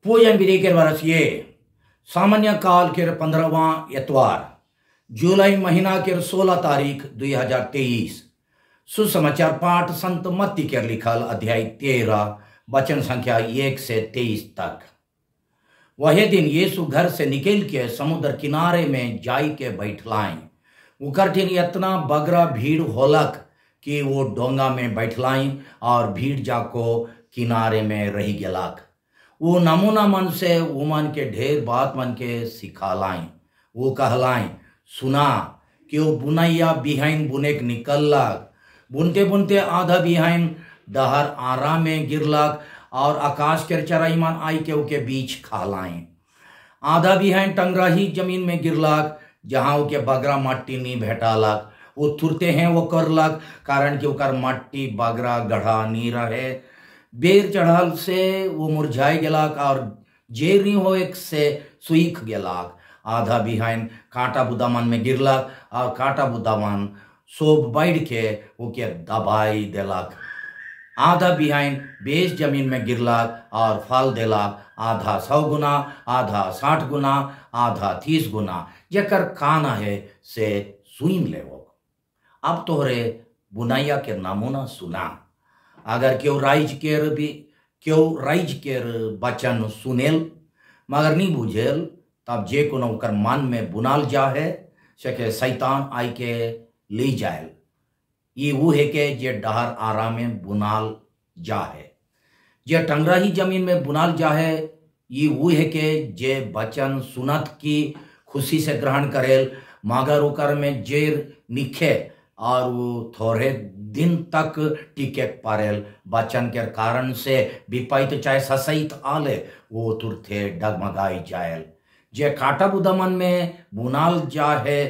पूजन विधि के वर्ष ये सामान्य काल के 15वां इतवार जुलाई महीना के 16 तारीख 2023 सुसमाचार पाठ संत मत्ती के लिखल अध्याय 13 वचन संख्या 1 से 23 तक। वह दिन यीशु घर से निकल के समुद्र किनारे में जाई के बैठलाएं। उकरठिन इतना बगरा भीड़ होलक कि वो डोंगा में बैठलाएं और भीड़ जाको किनारे में रही गेलाक। वो नमूना मन से उमन के ढेर बात मन के सिखालाएं। वो कहलाएं, सुना कि वो बुनैया बिहाइन बुनेक निकललक। बुनते बुनते आधा बिहाइन डहर आरा में गिरलक और आकाश के चराई मन आई के उके बीच खालाएं। आधा बिहाइन टंगराही जमीन में गिरलक जहां उके बगरा मट्टी नहीं भेटालक। वो तुरते हैं वो करलक कारण कि ओकर मट्टी बगरा गढ़ा नहीं रहे। बेर चढ़ल से वो मुरझाई गेलाक और जेरी होए से सुख गेलाक। आधा बिहाइन कांटा बुदामन में गिरलक और कांटा बुदामन सोब बैठ के ओके दबाई देलक। आधा बिहाइन बेस जमीन में गिरलक और फल देलक, आधा 100 गुना, आधा 60 गुना, आधा 30 गुना। जेकर काना है से सुन लेवो। अब तोहरे बुनैया के नमूना सुना। अगर क्यों राइज केर बचन सुनेल मगर नहीं बुझेल तब जे कोनो ओकर मन में बुनाल जा है से शैतान आई के ले जाएल। ये वो है के जे डहर आरा में बुनाल जा है। जे टंगराही जमीन में बुनाल जा है ये वो है के जे बचन सुनत की खुशी से ग्रहण करेल मगर ओकर में जेर निखे और वो थोड़े दिन तक टिके पारेल। बचन के कारण से विपैत चाहे ससैत आले वो तुरथे डगमगाई जाएल। जे काटा बुदमन में बुनाल जा है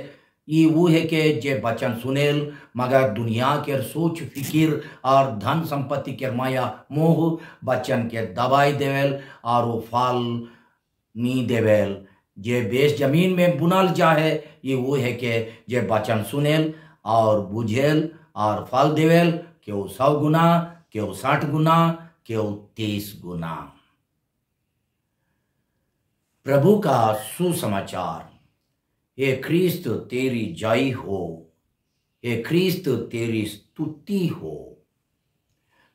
ये वो है के जे बचन सुनेल मगर दुनिया के सोच फिकिर और धन संपत्ति के माया मोह बचन के दबाई देवेल और वो फल नी देवेल। जे बेस जमीन में बुनाल जा है ये वो है के जे बचन सुनेल और बुझेल और फल देवेल, क्यों 100 गुना, क्यों 60 गुना, क्यों 30 गुना। प्रभु का सुसमाचार। हे ख्रीस्त तेरी जय हो, हे ख्रीस्त तेरी स्तुति हो।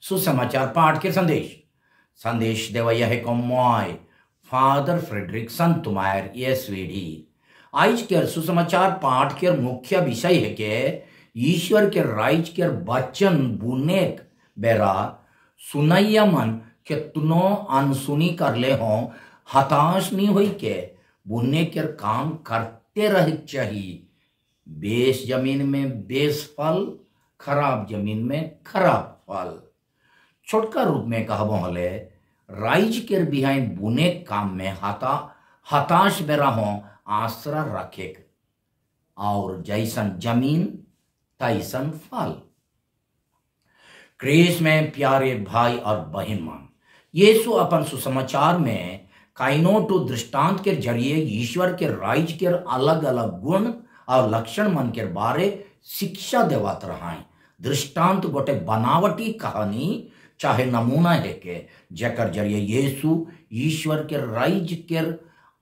सुसमाचार पाठ के संदेश देवा यह को मॉय फादर फ्रेडरिक संतुमायर एसवीडी। आज के सुसमाचार पाठ के मुख्य विषय है के ईश्वर के राइज के वचन बुनेक बेरा सुनैया मन के तुनो अनसुनी कर ले हो हताश नहीं हुई के बुनने के काम करते रह चाहिए। बेस जमीन में बेस फल, खराब जमीन में खराब फल। छोटका रूप में कहबो हले राइज के बिहाइन बुने काम में हताश बेरा हो आसरा रखे और जैसन जमीन तैसन फल। क्रिस में प्यारे भाई और बहन मान, यीशु अपन सुसमाचार में काइनोटो दृष्टांत के जरिए ईश्वर के राइज के अलग अलग गुण और लक्षण मन के बारे शिक्षा देवत रहा। दृष्टांत गोटे बनावटी कहानी चाहे नमूना है के जेकर जरिए यीशु ईश्वर के राइज के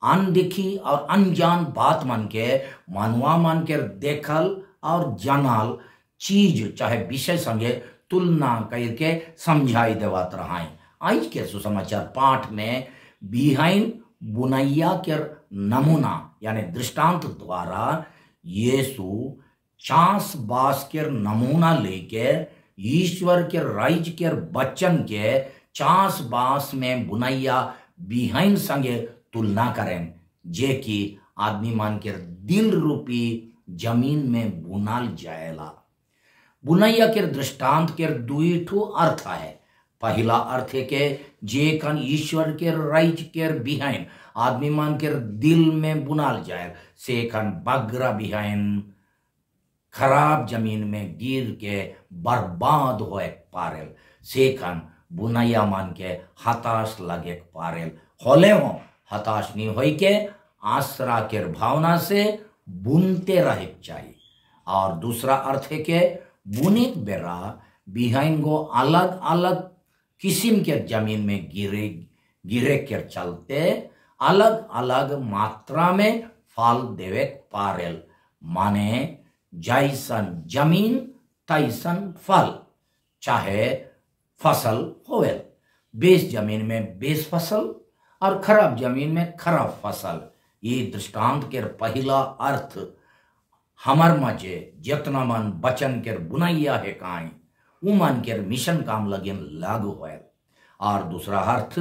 अनदेखी और अनजान बात मन के मानवा मन के देखल और जानल चीज चाहे विषय संगे तुलना करके समझाई देवत रहा। आज के सुसमाचार पाठ में बिहाइन बुनैया के नमूना यानी दृष्टांत द्वारा यीशु चास बास के नमूना लेके ईश्वर के राइज के बच्चन के चास बास में बुनैया बिहाइन संगे तुलना करें जे कि आदमी मान के दिल रूपी जमीन में बुनाल जाएला। बुनैया के दृष्टांत के दुई ठो अर्थ है। पहला अर्थ है के जे कन ईश्वर के राइज के बिहाइन आदमी मान के दिल में बुनाल जाए से कन बगरा बिहाइन खराब जमीन में गिर के बर्बाद होए पारेल से कन बुनैया मान के हताश लगे पारेल। होले हो हताश नहीं होई के आसरा के भावना से बुनते रहे चाहिए। और दूसरा अर्थ है के बुने बेरा बिहाइन गो अलग अलग किस्म के जमीन में गिरे के चलते अलग अलग मात्रा में फल देवे पारेल, माने जैसन जमीन तैसन फल, चाहे फसल होवेल। बेस जमीन में बेस फसल और खराब जमीन में खराब फसल। ये दृष्टांत के पहला अर्थ हमर मजे जितना मन बचन के बुनैया है काई वो मन के मिशन काम लगिन लागू होयल, और दूसरा अर्थ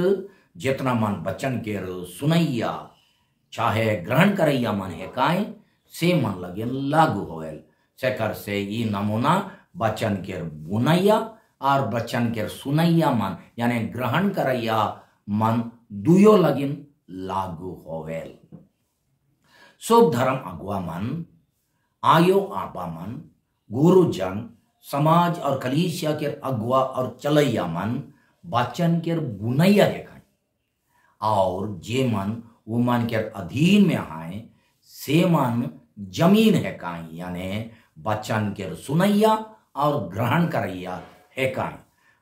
जितना मन बचन के सुनैया चाहे ग्रहण करैया मन है काई से मन लगिन लागू होयल। सेकर से ये नमूना बचन के बुनैया और बचन के सुनैया मन यानी ग्रहण करैया मन दुयो लगिन लागू होवेल। सब धर्म अगुआ मन, आयो आपा मन, गुरुजन, समाज और कलीसिया के अगुआ और चलैया मन बचन के बुनैया है, और जे मन वो मन के अधीन में आए से मन जमीन है काई यानी बचन के सुनैया और ग्रहण करैया है काई।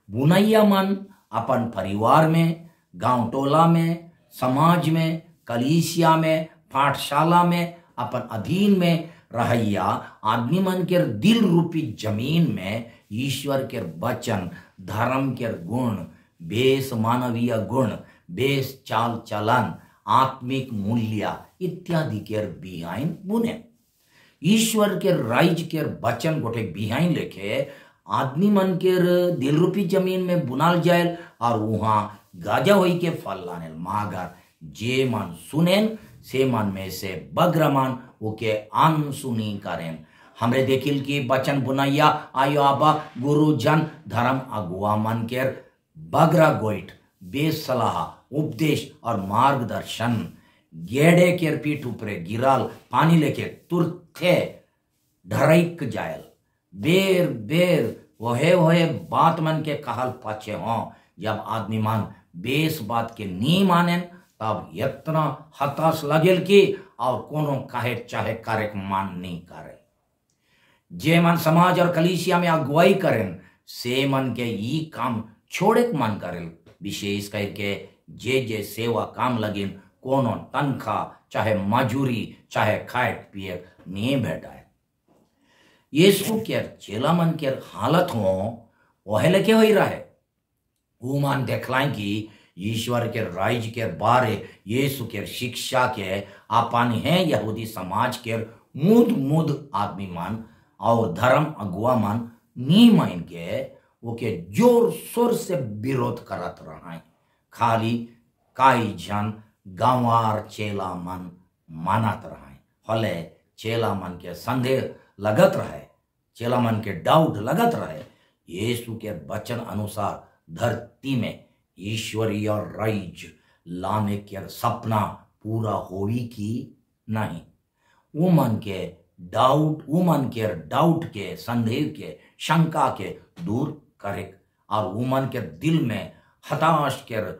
बुनैया मन अपन परिवार में, गांव टोला में, समाज में, कलीसिया में, पाठशाला में अपन अधीन में रहैया आदमी मन के दिल रूपी जमीन में ईश्वर के वचन, धर्म के गुण, बेस मानवीय गुण, बेस चाल चलन, आत्मिक मूल्य इत्यादि के बिहाइन बुने। ईश्वर के राइज के वचन गोटे बिहाइन लेके आदमी मन के दिल रूपी जमीन में बुनाल जाए और वहां गाजा होई के फल लाने, मागर जे मन सुनेन से मन में से बग्रमान ओके अनसुनी करें। हमरे देखिल की बचन बुनैया आयो आबा गुरुजन धर्म अगुआ मन के बगरा गोइट बेस सलाह उपदेश और मार्गदर्शन गेड़े के पीठ ऊपरे गिराल पानी लेके तुरथे ढरैक जायल, बेर बेर वहे बात मन के कहल पाछे हों। जब आदमी मन बेस बात के नी मानेन तब इतना हताश लगेल कि और कोनो कहे चाहे करे मान नहीं करे। जे मन समाज और कलीसिया में अगुवाई करें से मन के ई काम छोड़े मन करेल, विशेष करके जे सेवा काम लगिन कोनो तनखा चाहे मजूरी चाहे खाए पिए नहीं भेटाए। यीशु के चेला मन के हालत हो वह लेके हो रहे वो मन देखलाएं कि ईश्वर के राज के बारे यीशु के शिक्षा के अपन है यहूदी समाज के मुद आदमी मन और धर्म अगुआ मन नी मान के वो के जोर शोर से विरोध करत रहा। खाली काई जन गांवार चेला मन मानत रहे, हले चेला मन के संदेह लगत रहे, चेला मन के डाउट लगत रहे। यीशु के वचन अनुसार धरती में ईश्वरीय राज लाने के सपना पूरा होई की नहीं। वो मन के डाउट के संदेह के शंका के दूर करे और वो मन के दिल में हताश के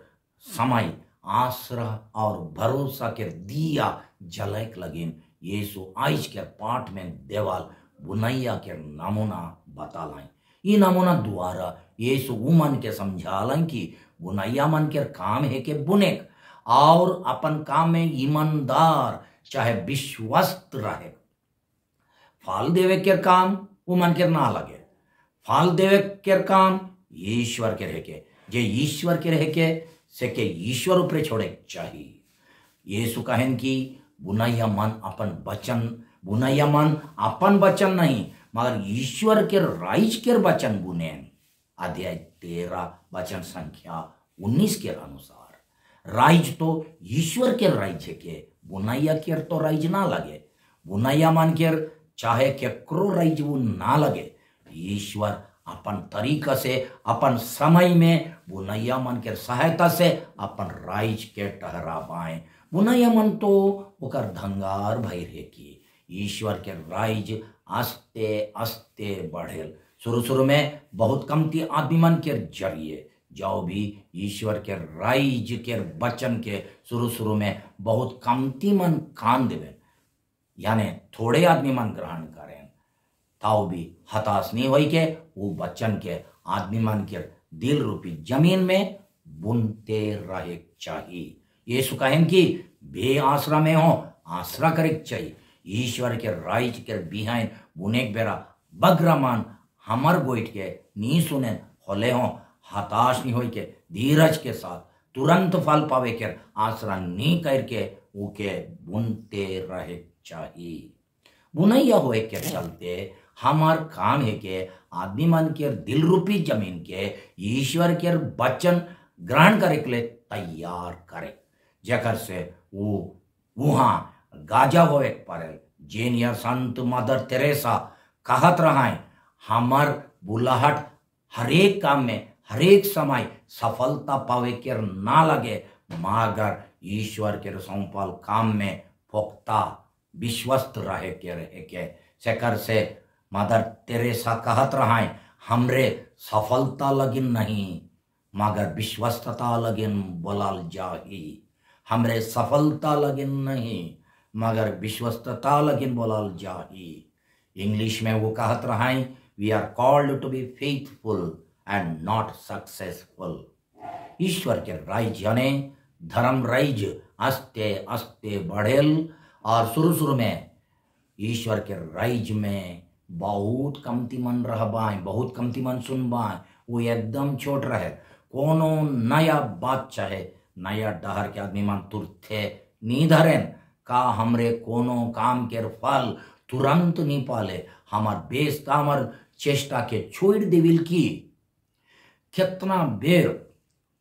समय आश्रय और भरोसा के दिया जलक लगिन। यीशु आज के पाठ में देवाल बुनैया के नमूना बतालाइन। ये नमूना द्वारा यीशु वो मन के समझालन कि बुनैया मन के काम है के बुने और अपन काम में ईमानदार चाहे विश्वस्त रहे। फल देवे के काम वो मन के ना लगे, फल देवे के काम ईश्वर के रहे के, जे ईश्वर के रहे के से के ईश्वर ऊपर छोड़े चाहिए। यीशु कहन कि बुनैया मन अपन वचन नहीं मगर ईश्वर के राइज के वचन बुनेन। अध्याय 13 वचन संख्या 19 के अनुसार राइज तो ईश्वर के राइज के, बुनैया के तो राइज ना लगे। बुनैया मन के चाहे केकरो राइज वो ना लगे, ईश्वर अपन तरीका से अपन समय में बुनैया मन के सहायता से अपन राइज के ठहरावाएं। बुनैया मन तो ओकर धंगार भई रहे कि ईश्वर के राइज आस्ते आस्ते बढ़ेल। शुरू में बहुत कमती आदमी मन के जरिए जाओ भी ईश्वर के राइज के वचन के शुरू में बहुत कमती मन कान देवे, यानी थोड़े आदमी मन ग्रहण करें ताओ भी हताश नहीं होई के वो वचन के आदमी मन के दिल रूपी जमीन में बुनते रहे चाहिए। यीशु कहें कि बे आसरा में हो आसरा करे चाहिए। ईश्वर के राइज के बिहाइन बुने बेरा बग्रमान हमर गोइट के नी सुने होले हो हताश नहीं होई के धीरज के साथ तुरंत फल पावे के आसरा नी करके उके बुनते रहे चाहिए। बुनैया होए के चलते हमार काम है के आदमी मन के दिल रूपी जमीन के ईश्वर के वचन ग्रहण करे के लिए तैयार करे, जेकर से वो वहां गाजा होए पड़े। जेनियर संत मदर तेरेसा कहत रहा हमार बुलाहट हरेक काम में हरेक समय सफलता पावे के ना लगे, मगर ईश्वर के सौंपल काम में पुख्ता विश्वस्त रहे के सेकर से मदर तेरेसा कहत रहा हमरे सफलता लगिन नहीं मगर विश्वस्तता लगिन बोलाल जाही। हमरे सफलता लगिन नहीं मगर विश्वस्तता लगिन बोलाल जाही। इंग्लिश में वो कहत रहा we are called to be faithful and not successful. ईश्वर के राइज यानी धर्म राइज आस्ते आस्ते बढ़ेल और शुरू में ईश्वर के राइज में बहुत कमती मन रहबाएं, बहुत कमती मन सुनबाएं, वो एकदम छोट रहे। कोनो नया बात चाहे नया डहर के आदमी मन तुरथे नी धरेन का हमरे कोनो काम के फल तुरंत नहीं पाले हमार बेस्ता हमार चेष्टा के छोड़ देविल की। कितना बेर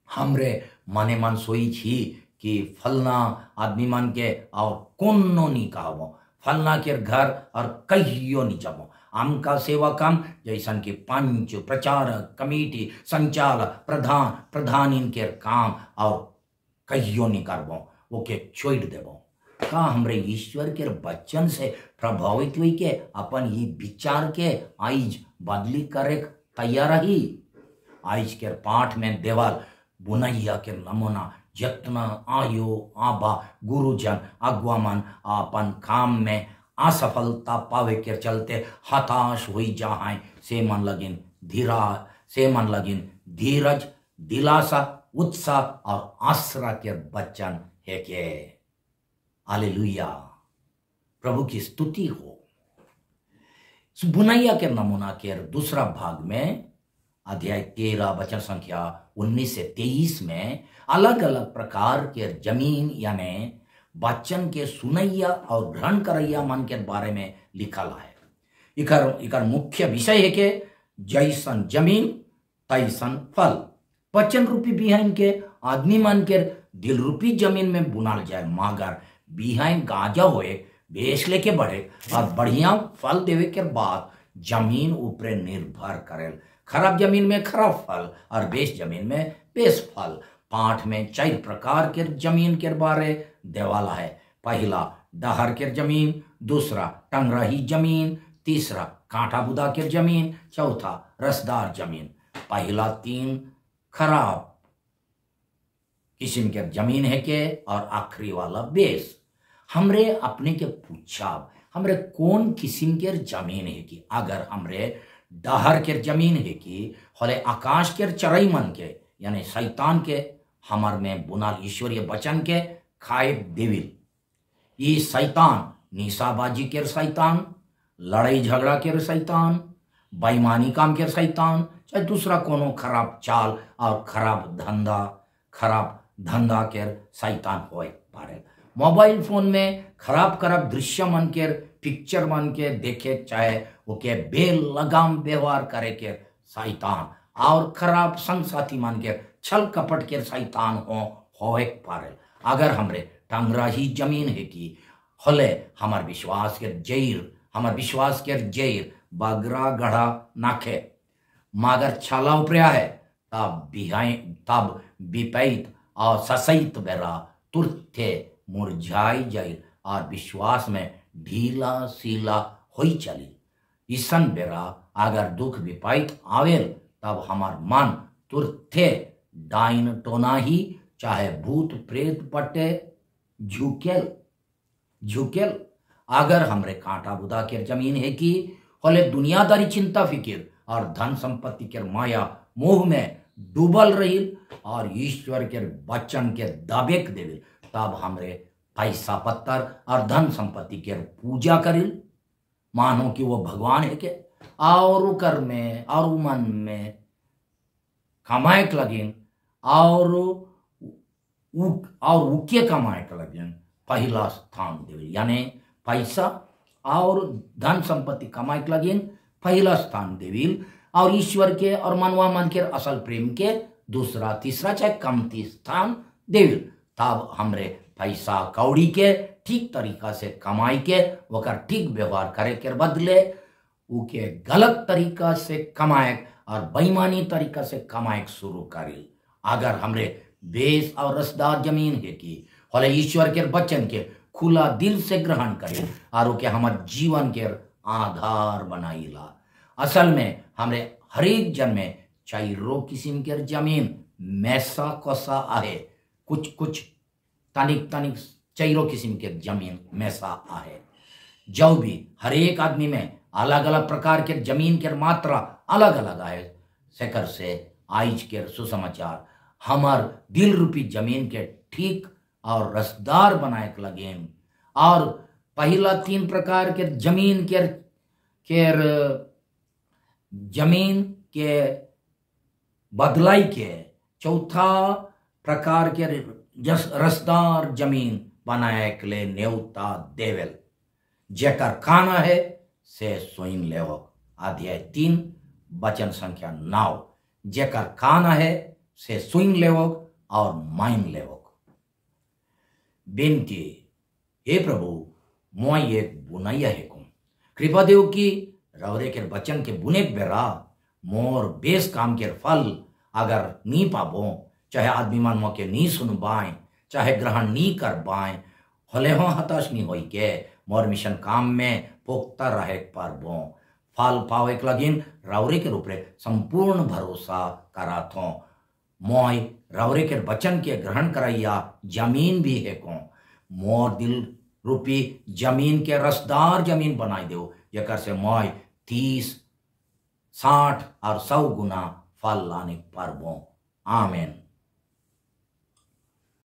हमरे मने मन सोई छी कि फलना आदमी मन के और कोनो नहीं कहबो, फलना के घर और कहियो नहीं जाबो। आमका सेवा काम जैसन कि पंच प्रचारक कमेटी संचालक प्रधान इनके काम और कहियो नहीं करबो, वो के छोड़ देबो। का हमरे ईश्वर के वचन से प्रभावित हुई के अपन ये विचार के आइज बदली करे तैयार रही। आइज के पाठ में देवाल बुनैया के नमूना जितना आयो आबा गुरुजन अगुआमन अपन काम में असफलता पावे के चलते हताश हुई जाए से मन लगिन धीरज दिलासा उत्साह और आसरा के वचन है के। हालेलुया, प्रभु की स्तुति हो। बुनैया के नमूना के दूसरा भाग में अध्याय 13 वचन संख्या 19 से 23 में अलग अलग प्रकार के जमीन यानी वचन के सुनैया और ग्रहण करैया मन के बारे में लिखल है। इकर मुख्य विषय है कि जैसन जमीन तैसन फल। वचन रूपी बिहान के आदमी मन के दिल रूपी जमीन में बुनाल जाए, मगर बिहान गाजा होए बेच लेके बढ़े और बढ़िया फल देवे के बाद जमीन ऊपर निर्भर करे। खराब जमीन में खराब फल और बेस जमीन में बेस फल। पाठ में 4 प्रकार के जमीन के बारे देवाला है। पहला डहर के जमीन, दूसरा टंगराही जमीन, तीसरा कांटा बुदा के जमीन, चौथा रसदार जमीन। पहला 3 खराब किस्म के जमीन है के और आखिरी वाला बेस। हमरे अपने के पूछा हमरे कौन किस्म के जमीन है कि अगर हमरे डहर के जमीन है कि होले आकाश के चरई मन के यानी शैतान के हमर में बुनाल ईश्वरीय वचन के खाए देविल। ये शैतान निशाबाजी के शैतान, लड़ाई झगड़ा के शैतान, बेईमानी काम के शैतान, चाहे दूसरा कोनो खराब चाल और खराब धंधा के शैतान होए पारे। मोबाइल फोन में खराब दृश्य मन के पिक्चर मन के देखे चाहे ओके बेलगाम व्यवहार करे के शैतान और खराब संग साथी मन के छल कपट के शैतान होए पारे। अगर हमरे टंगराही जमीन है कि होले हमार विश्वास के जैर बगरा गढ़ा नाखे मगर छाला उपरिया है तब विपैत और ससैत बेरा तुरथे मुरझाई जाई और विश्वास में ढीला सीला होई चली। ईसन बेरा अगर दुख विपैत आवेल तब हमार मन तुरथे डाइन टोनाही चाहे भूत प्रेत पटे झुकेल। अगर हमरे कांटा बुदा के जमीन है कि होले दुनियादारी चिंता फिकिर और धन संपत्ति के माया मोह में डूबल रही और ईश्वर के वचन के दावे के देविल, तब हमरे पैसा पत्तर और धन संपत्ति के पूजा करिल, मानो कि वो भगवान है के, और कर में और मन में कमाए के लगिन और उके कमाए के लगिन पहला स्थान देविल, यानी पैसा और धन संपत्ति कमाए के लगिन पहला स्थान देविल, और ईश्वर के और मनवा मन के असल प्रेम के दूसरा तीसरा चाहे कमती स्थान देविल। तब हमरे पैसा कौड़ी के ठीक तरीका से कमाई के वकर ठीक व्यवहार करे के बदले उके गलत तरीका से कमाए और बेईमानी तरीका से कमाए शुरू करिल। अगर हमरे बेस और रसदार जमीन है कि होले ईश्वर के वचन के खुला दिल से ग्रहण करिल और उके हमार जीवन के आधार बनाइला। असल में हमरे हरेक जन में चाइरो किस्म के जमीन मैसा कोसा आहे, कुछ तनिक चाइरो किस्म के जमीन मैसा आहे। जो भी हरेक आदमी में अलग अलग प्रकार के जमीन के मात्रा अलग अलग आहे। सेकर से आज के सुसमाचार हमार दिल रूपी जमीन के ठीक और रसदार बनाए के लगे, और पहला 3 प्रकार के जमीन के बदलाई के चौथा प्रकार के रसदार जमीन बनाए के लिए न्योता देवेल। जेकर खाना है से सोइन लेवो, अध्याय 3 वचन संख्या 9। जेकर खाना है से सुइन लेवो और माइन लेवो। बेनती, हे प्रभु मोय एक बुनाइया है को कृपा देव की रवरे के वचन के बुने बेरा मोर बेस काम के फल अगर नी पाबो, चाहे आदमी मन मोके नी सुन बाएं, चाहे ग्रहण नी कर बाएं, होले हो हताश नी होई के मोर मिशन काम में पोख्ता रहे पारबो। फल पावे के लगिन रवरे के रूप संपूर्ण भरोसा करा थो। मोय रवरे के वचन के ग्रहण करैया जमीन भी है को मोर दिल रूपी जमीन के रसदार जमीन बनाई दो, जेकर से मोय 30, 60 और 100 गुना फल लाने पारबो। आमेन।